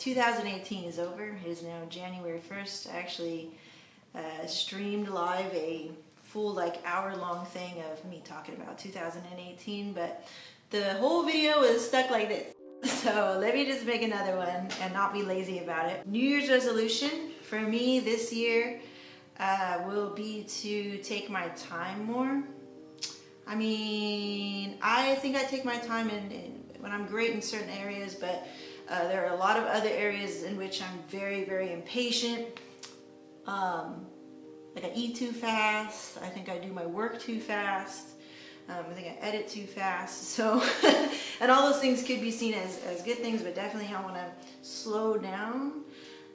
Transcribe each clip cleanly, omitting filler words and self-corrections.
2018 is over. It is now January 1st. I actually streamed live a full hour-long thing of me talking about 2018, but the whole video was stuck like this. So let me just make another one and not be lazy about it. New Year's resolution for me this year will be to take my time more. I mean, I think I take my time when I'm great in certain areas, but there are a lot of other areas in which I'm very, very impatient. Like I eat too fast. I think I do my work too fast. I think I edit too fast. So, and all those things could be seen as good things, but definitely I want to slow down.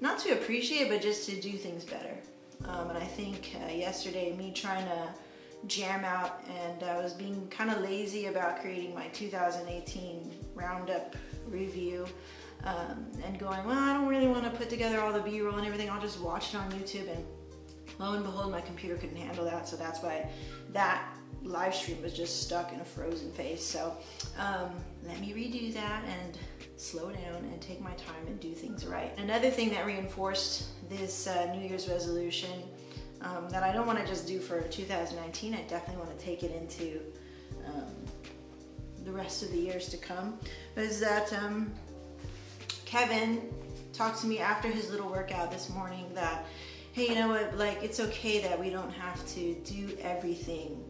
Not to appreciate, but just to do things better. And I think yesterday, me trying to jam out, and I was being kind of lazy about creating my 2018 roundup review, and going, well, I don't really want to put together all the B-roll and everything. I'll just watch it on YouTube, and lo and behold, my computer couldn't handle that, so that's why that live stream was just stuck in a frozen phase. So let me redo that and slow down and take my time and do things right. Another thing that reinforced this New Year's resolution that I don't want to just do for 2019, I definitely want to take it into the rest of the years to come, is that Kevin talked to me after his little workout this morning that, hey, you know what, like, it's okay that we don't have to do everything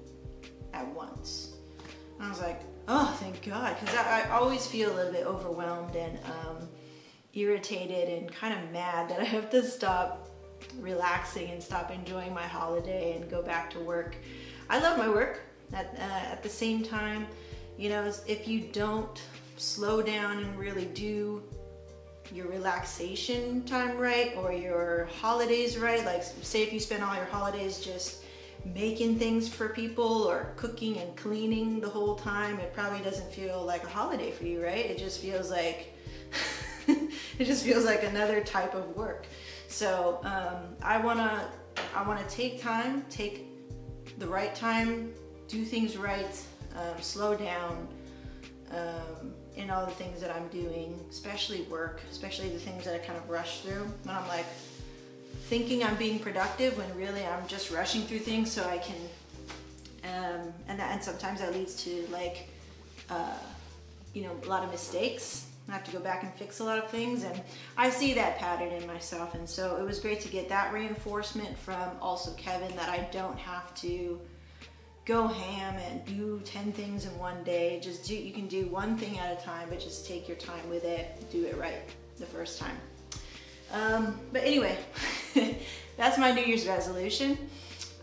at once. And I was like, oh, thank God, because I always feel a little bit overwhelmed and irritated and kind of mad that I have to stop relaxing and stop enjoying my holiday and go back to work. I love my work. At the same time, you know, if you don't slow down and really do your relaxation time right, or your holidays right, like say if you spend all your holidays just making things for people or cooking and cleaning the whole time, it probably doesn't feel like a holiday for you, right? It just feels like it just feels like another type of work. So I wanna take time, take the right time, do things right, slow down in all the things that I'm doing, especially work, especially the things that I kind of rush through when I'm like thinking I'm being productive when really I'm just rushing through things so I can, and sometimes that leads to like, you know, a lot of mistakes. I have to go back and fix a lot of things, and I see that pattern in myself, and so it was great to get that reinforcement from also Kevin that I don't have to go ham and do 10 things in one day. You can do one thing at a time, but just take your time with it, do it right the first time. But anyway, that's my New Year's resolution.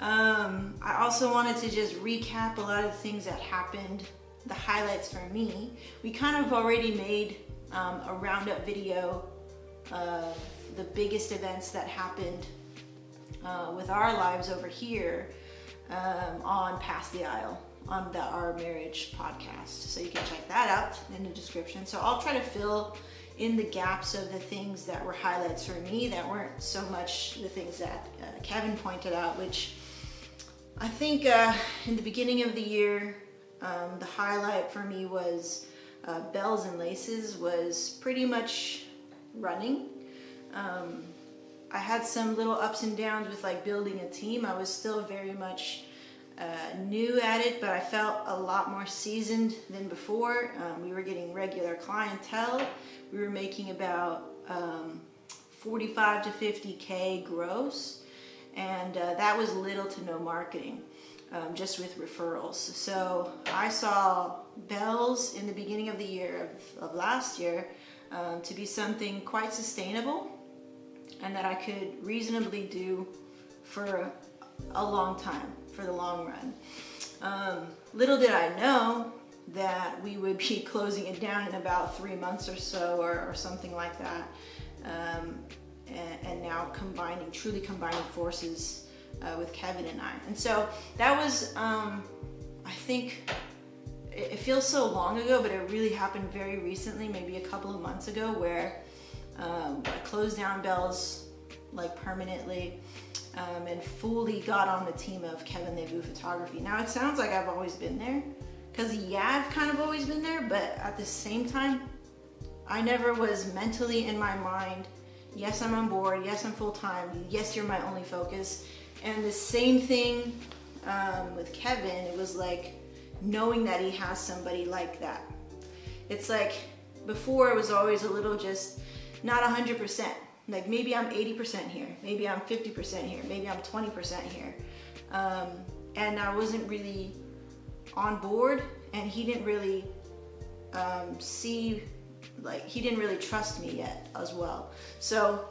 I also wanted to just recap a lot of the things that happened, the highlights for me. We kind of already made a roundup video of the biggest events that happened with our lives over here on Past the Aisle on our marriage podcast. So you can check that out in the description. So I'll try to fill in the gaps of the things that were highlights for me that weren't so much the things that Kevin pointed out, which I think in the beginning of the year, the highlight for me was Bells and Laces was pretty much running. I had some little ups and downs with like building a team. I was still very much new at it, but I felt a lot more seasoned than before. We were getting regular clientele. We were making about 45 to 50K gross, and that was little to no marketing, just with referrals. So I saw Bells in the beginning of the year of last year to be something quite sustainable and that I could reasonably do for a long time, for the long run. Little did I know that we would be closing it down in about 3 months or so, or something like that. And now truly combining forces with Kevin and I. And so that was, I think, it feels so long ago, but it really happened very recently, maybe a couple of months ago, where I closed down Bells like permanently, and fully got on the team of Kevin Levu Photography. Now it sounds like I've always been there, because yeah, I've kind of always been there, but at the same time, I never was mentally in my mind, yes, I'm on board, yes, I'm full-time, yes, you're my only focus. And the same thing with Kevin, it was like knowing that he has somebody like that. It's like before it was always a little just not 100%. Like maybe I'm 80% here, maybe I'm 50% here, maybe I'm 20% here. And I wasn't really on board, and he didn't really he didn't really trust me yet as well. So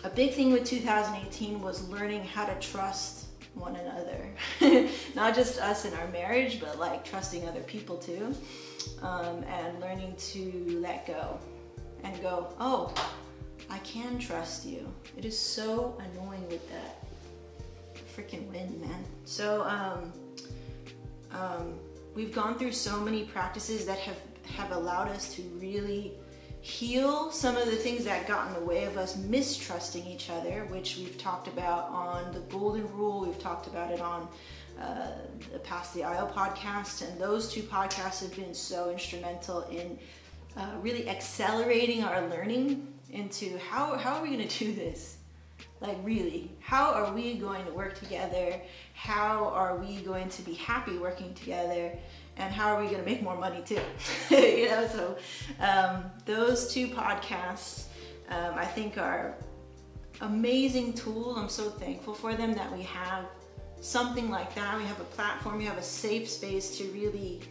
a big thing with 2018 was learning how to trust one another. Not just us in our marriage, but like trusting other people too. And learning to let go and go, oh, I can trust you. It is so annoying with that freaking wind, man. So we've gone through so many practices that have allowed us to really heal some of the things that got in the way of us mistrusting each other, which we've talked about on the Golden Rule. We've talked about it on the Past the Aisle podcast, and those two podcasts have been so instrumental in really accelerating our learning into how are we going to do this? Like really, how are we going to work together? How are we going to be happy working together? And how are we going to make more money too? You know, so those two podcasts I think are amazing tools. I'm so thankful for them that we have something like that. We have a platform, we have a safe space to really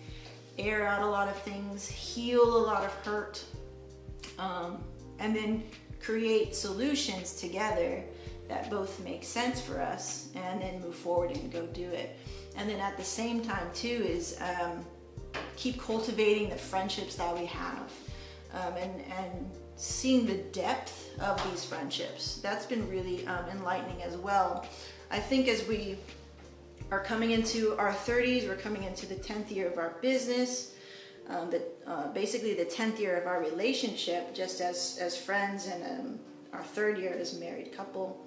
air out a lot of things, heal a lot of hurt, and then create solutions together that both make sense for us, and then move forward and go do it. And then at the same time too is keep cultivating the friendships that we have, and seeing the depth of these friendships. That's been really enlightening as well. I think as we are coming into our 30s, we're coming into the 10th year of our business, basically the 10th year of our relationship, just as friends, and our 3rd year as a married couple.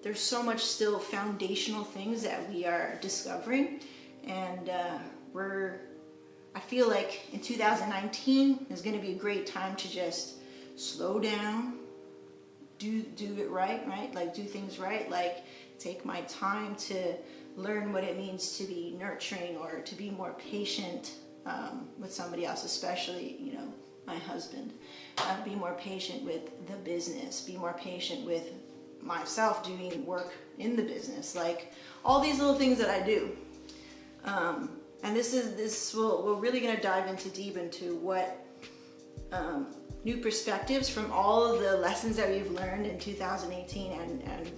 There's so much still foundational things that we are discovering, and I feel like in 2019 is going to be a great time to just slow down, do it right? Like do things right, like take my time to learn what it means to be nurturing or to be more patient with somebody else, especially, you know, my husband. Be more patient with the business, be more patient with myself doing work in the business, like all these little things that I do. And we're really going to dive deep into what new perspectives from all of the lessons that we've learned in 2018 and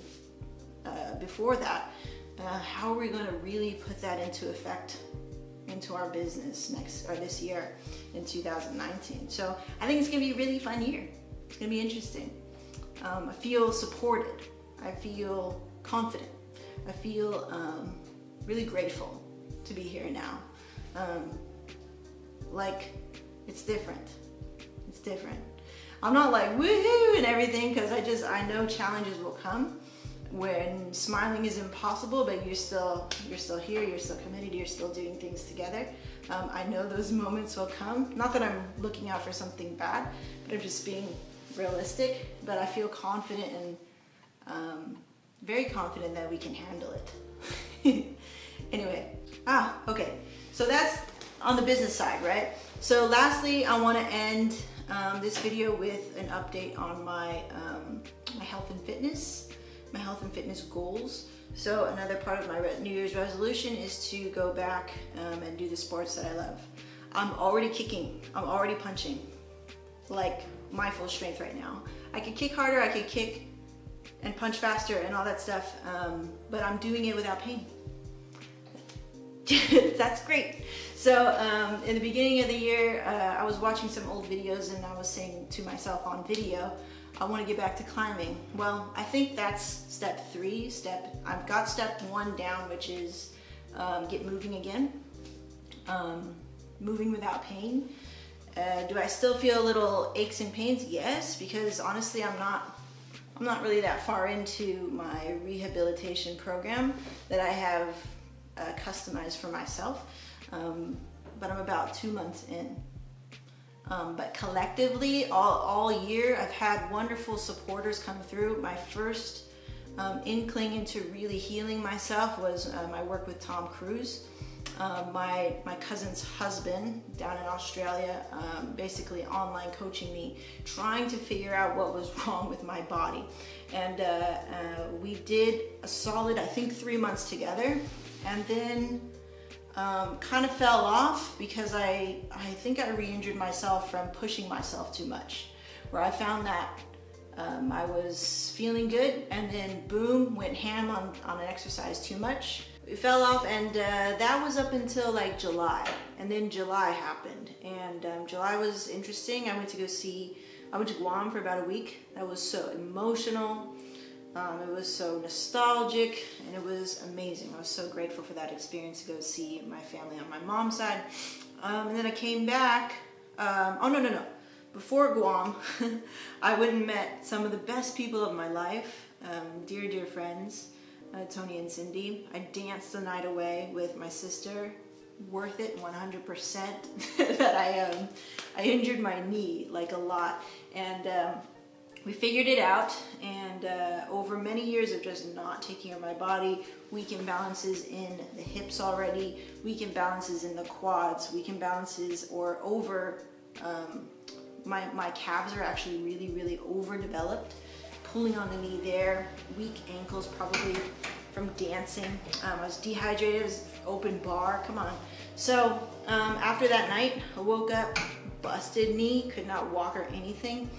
before that, how are we going to really put that into effect into our business this year in 2019. So I think it's going to be a really fun year. It's going to be interesting. I feel supported. I feel confident. I feel really grateful to be here now. Like it's different. It's different. I'm not like woohoo and everything, because I know challenges will come when smiling is impossible, but you're still here, you're still committed, you're still doing things together. I know those moments will come. Not that I'm looking out for something bad, but I'm just being realistic. But I feel confident and very confident that we can handle it. Anyway, okay. So that's on the business side, right? So lastly, I want to end this video with an update on my health and fitness goals. So another part of my New Year's resolution is to go back and do the sports that I love. I'm already kicking, I'm already punching, like my full strength right now. I could kick harder, I could kick and punch faster and all that stuff, but I'm doing it without pain. That's great. So in the beginning of the year, I was watching some old videos and I was saying to myself on video, I want to get back to climbing. Well, I think that's step 3. I've got step 1 down, which is get moving again, moving without pain. Do I still feel little aches and pains? Yes, because honestly, I'm not really that far into my rehabilitation program that I have customized for myself, but I'm about 2 months in. But collectively, all year, I've had wonderful supporters come through. My first inkling into really healing myself was my work with Tom Cruise. My cousin's husband down in Australia, basically online coaching me, trying to figure out what was wrong with my body. And we did a solid, I think, 3 months together, and then kind of fell off because I think I re-injured myself from pushing myself too much, where I found that I was feeling good, and then boom, went ham on an exercise too much. It fell off, and that was up until like July, and then July happened, and July was interesting. I went to Guam for about a week. That was so emotional. It was so nostalgic, and it was amazing. I was so grateful for that experience to go see my family on my mom's side. And then I came back. No. Before Guam, I went and met some of the best people of my life, dear friends, Tony and Cindy. I danced the night away with my sister. Worth it 100%. That I injured my knee like a lot, and we figured it out, and over many years of just not taking care of my body, weak imbalances in the hips already, weak imbalances in the quads, weak imbalances or over, my calves are actually really overdeveloped, pulling on the knee there, weak ankles probably from dancing. I was dehydrated, it was open bar, come on. So after that night, I woke up, busted knee, could not walk or anything.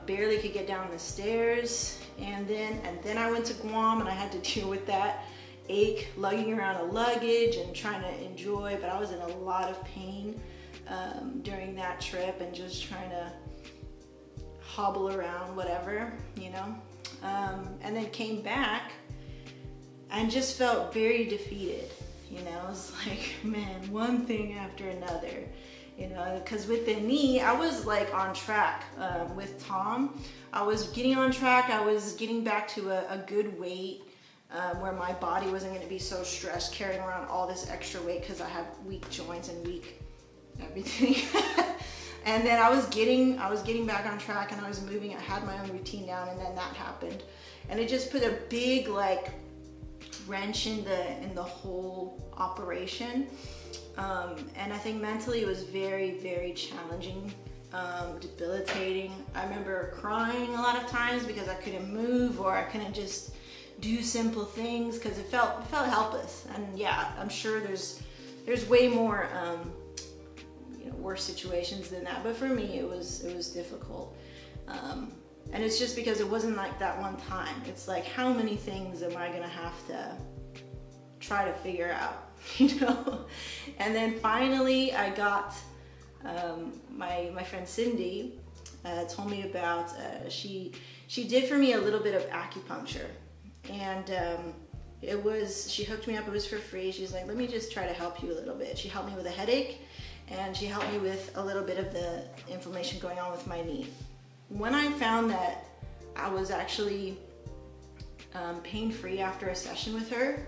Barely could get down the stairs, and then I went to Guam, and I had to deal with that ache, lugging around a luggage and trying to enjoy, but I was in a lot of pain during that trip, and just trying to hobble around, whatever, you know, and then came back and just felt very defeated, you know. It was like, man, one thing after another. You know, because with the knee, I was like on track with Tom. I was getting on track. I was getting back to a good weight where my body wasn't going to be so stressed carrying around all this extra weight because I have weak joints and weak everything. And then I was getting back on track, and I was moving. I had my own routine down, and then that happened, and it just put a big like wrench in the whole operation. And I think mentally it was very challenging, debilitating. I remember crying a lot of times because I couldn't move, or I couldn't just do simple things because it felt helpless. And yeah, I'm sure there's way more worse situations than that, but for me it was difficult. And it's just because it wasn't like that one time. It's like, how many things am I gonna have to try to figure out? You know. And then finally I got my friend Cindy told me about she did for me a little bit of acupuncture, and she hooked me up. It was for free. She's like, let me just try to help you a little bit. She helped me with a headache, and she helped me with a little bit of the inflammation going on with my knee. When I found that I was actually pain-free after a session with her,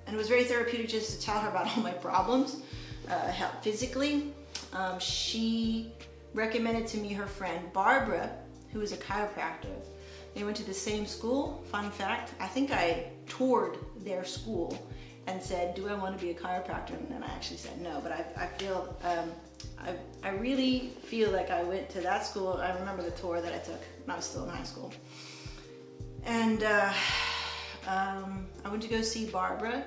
and it was very therapeutic just to tell her about all my problems physically. She recommended to me her friend Barbara, who is a chiropractor. They went to the same school. Fun fact, I think I toured their school and said, do I want to be a chiropractor? And then I actually said no, but I feel, I really feel like I went to that school. I remember the tour that I took when I was still in high school. And I went to go see Barbara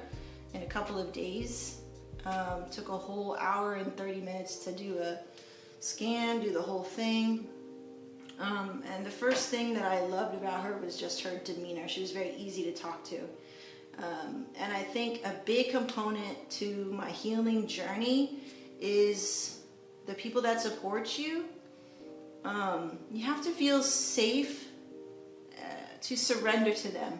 in a couple of days. Took a whole hour and 30 minutes to do a scan, do the whole thing. And the first thing that I loved about her was just her demeanor. She was very easy to talk to. And I think a big component to my healing journey is the people that support you. You have to feel safe to surrender to them,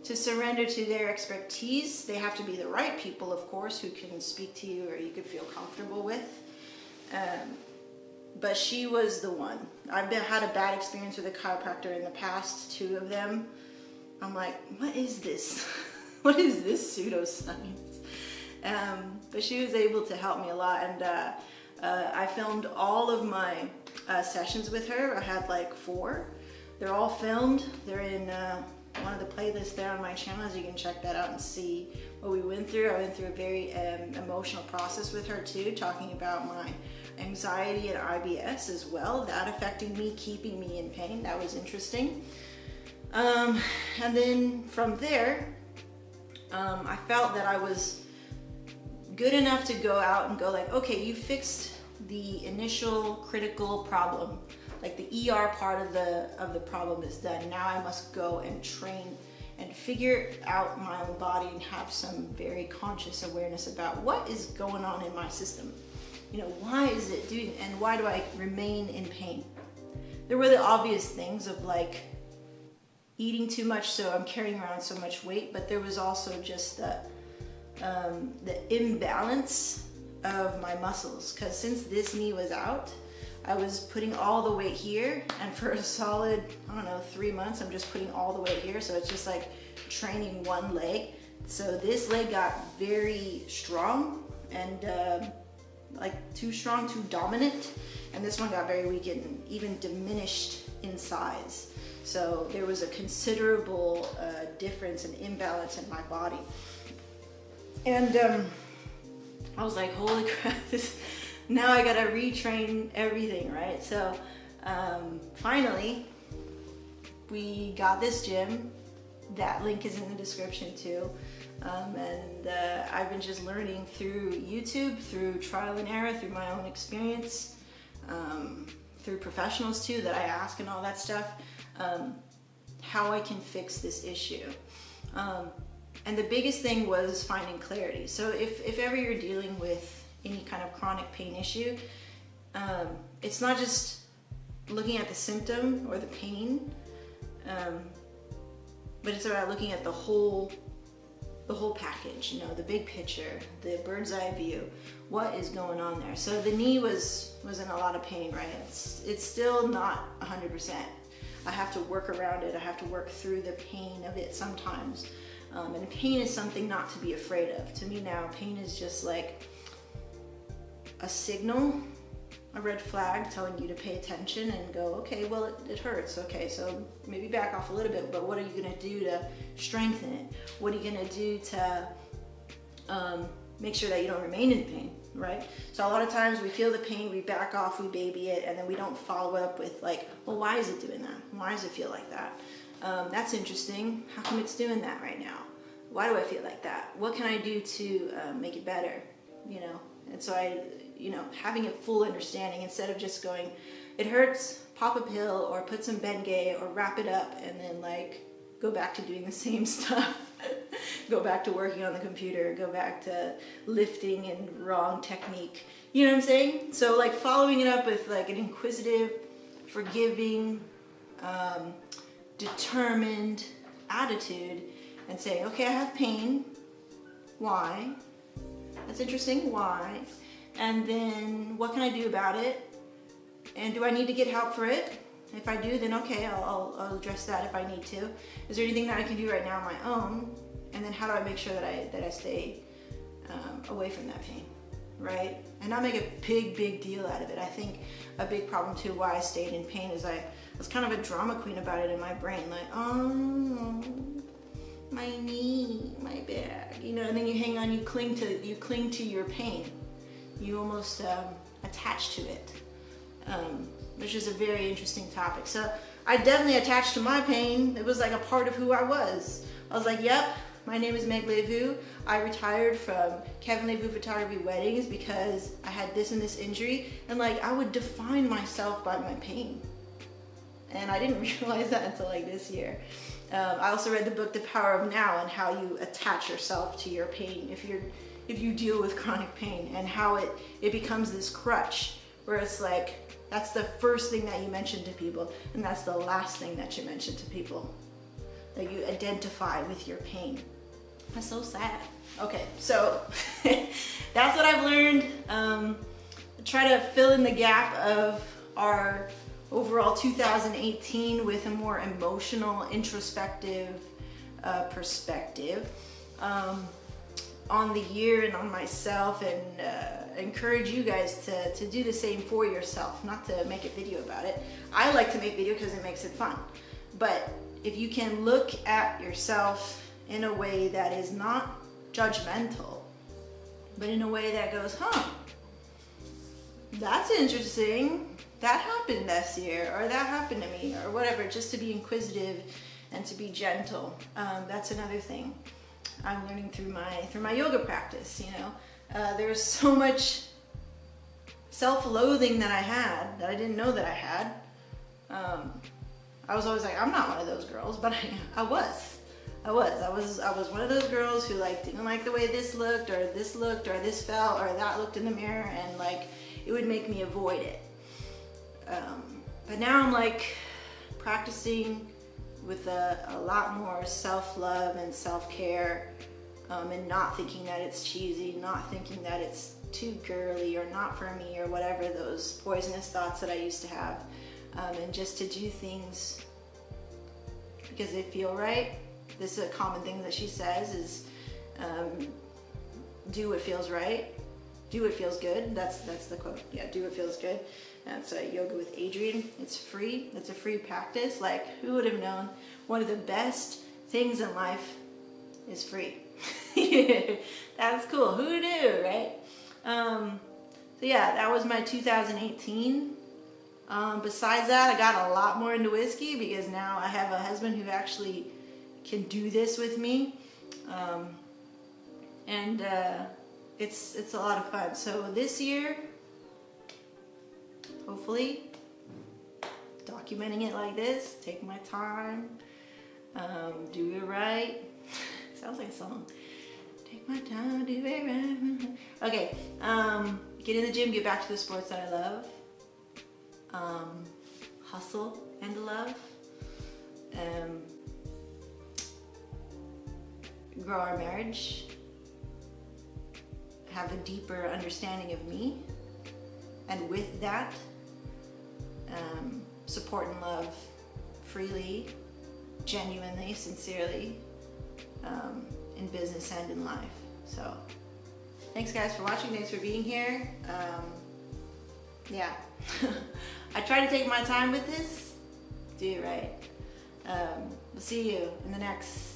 to surrender to their expertise. They have to be the right people, of course, who can speak to you or you could feel comfortable with. But she was the one. I've had a bad experience with a chiropractor in the past, 2 of them. I'm like, what is this? What is this pseudoscience? But she was able to help me a lot. And I filmed all of my sessions with her. I had like 4. They're all filmed. They're in one of the playlists there on my channel, so you can check that out and see what we went through. I went through a very emotional process with her too, talking about my anxiety and IBS as well, that affecting me, keeping me in pain. That was interesting. And then from there, I felt that I was good enough to go out and go like, okay, you fixed the initial critical problem, like the ER part of the problem is done. Now I must go and train and figure out my own body and have some very conscious awareness about what is going on in my system. You know, why is it doing, and why do I remain in pain? There were the obvious things of like eating too much, so I'm carrying around so much weight, but there was also just the imbalance of my muscles, because since this knee was out, I was putting all the weight here, and for a solid, I don't know, 3 months, I'm just putting all the weight here, so it's just like training one leg. So this leg got very strong and like too strong, too dominant, and this one got very weak and even diminished in size. So there was a considerable difference and imbalance in my body. And I was like, holy crap, now I gotta retrain everything, right? So finally, we got this gym. That link is in the description too. And I've been just learning through YouTube, through trial and error, through my own experience, through professionals too that I ask and all that stuff, how I can fix this issue. And the biggest thing was finding clarity. So if ever you're dealing with any kind of chronic pain issue, it's not just looking at the symptom or the pain, but it's about looking at the whole package, you know, the big picture, the bird's eye view, what is going on there. So the knee was in a lot of pain, right? It's still not 100%. I have to work around it. I have to work through the pain of it sometimes. And pain is something not to be afraid of. To me now, pain is just like a signal, a red flag telling you to pay attention and go, okay, well, it hurts. Okay, so maybe back off a little bit, but what are you gonna do to strengthen it? What are you gonna do to make sure that you don't remain in pain, right? So a lot of times we feel the pain, we back off, we baby it, and then we don't follow up with like, well, why is it doing that? Why does it feel like that? That's interesting. How come it's doing that right now? Why do I feel like that? What can I do to make it better? You know, and so having a full understanding instead of just going, it hurts, pop a pill or put some Bengay or wrap it up and then like go back to doing the same stuff. Go back to working on the computer, go back to lifting in wrong technique. You know what I'm saying? So like following it up with like an inquisitive, forgiving, determined attitude and saying, okay, I have pain. Why? That's interesting. Why? And then what can I do about it? And do I need to get help for it? If I do, then okay, I'll address that if I need to. Is there anything that I can do right now on my own? And then how do I make sure that I stay away from that pain, right? And not make a big deal out of it. I think a big problem too why I stayed in pain is I was kind of a drama queen about it in my brain, like, oh, my knee, my back, you know. And then you hang on, you cling to your pain. You almost attach to it, which is a very interesting topic. So I definitely attached to my pain. It was like a part of who I was. I was like, yep, my name is Meg LeVoux. I retired from Kevin LeVoux Photography Weddings because I had this and this injury, and like I would define myself by my pain. And I didn't realize that until like this year. I also read the book The Power of Now and how you attach yourself to your pain if you deal with chronic pain, and how it becomes this crutch where it's like that's the first thing that you mention to people and that's the last thing that you mention to people, that you identify with your pain. That's so sad. Okay, so that's what I've learned. Try to fill in the gap of our overall 2018 with a more emotional, introspective perspective. on the year and on myself, and encourage you guys to do the same for yourself, not to make a video about it. I like to make video because it makes it fun. But if you can look at yourself in a way that is not judgmental, but in a way that goes, huh, that's interesting, that happened this year, or that happened to me, or whatever, just to be inquisitive and to be gentle. That's another thing I'm learning through my yoga practice. You know, there's so much self-loathing that I had that I didn't know that I had. I was always like, I'm not one of those girls, but I was one of those girls who like didn't like the way this looked, or this felt, or that looked in the mirror, and like it would make me avoid it. But now I'm like practicing with a lot more self-love and self-care, and not thinking that it's cheesy, not thinking that it's too girly or not for me, or whatever those poisonous thoughts that I used to have, and just to do things because they feel right. This is a common thing that she says is, do what feels right, do what feels good. That's the quote. Yeah, do what feels good. That's Yoga with Adriene. It's free. It's a free practice. Like, who would have known? One of the best things in life is free. That's cool. Who knew, right? So yeah, that was my 2018. Besides that, I got a lot more into whiskey because now I have a husband who actually can do this with me, and it's a lot of fun. So this year, hopefully, documenting it like this, take my time, do it right. Sounds like a song. Take my time, do it right. Okay, get in the gym, get back to the sports that I love. Hustle and love. Grow our marriage. Have a deeper understanding of me. And with that, support and love freely, genuinely, sincerely, in business and in life. So, thanks guys for watching. Thanks for being here. Yeah, I try to take my time with this. Do it right. We'll see you in the next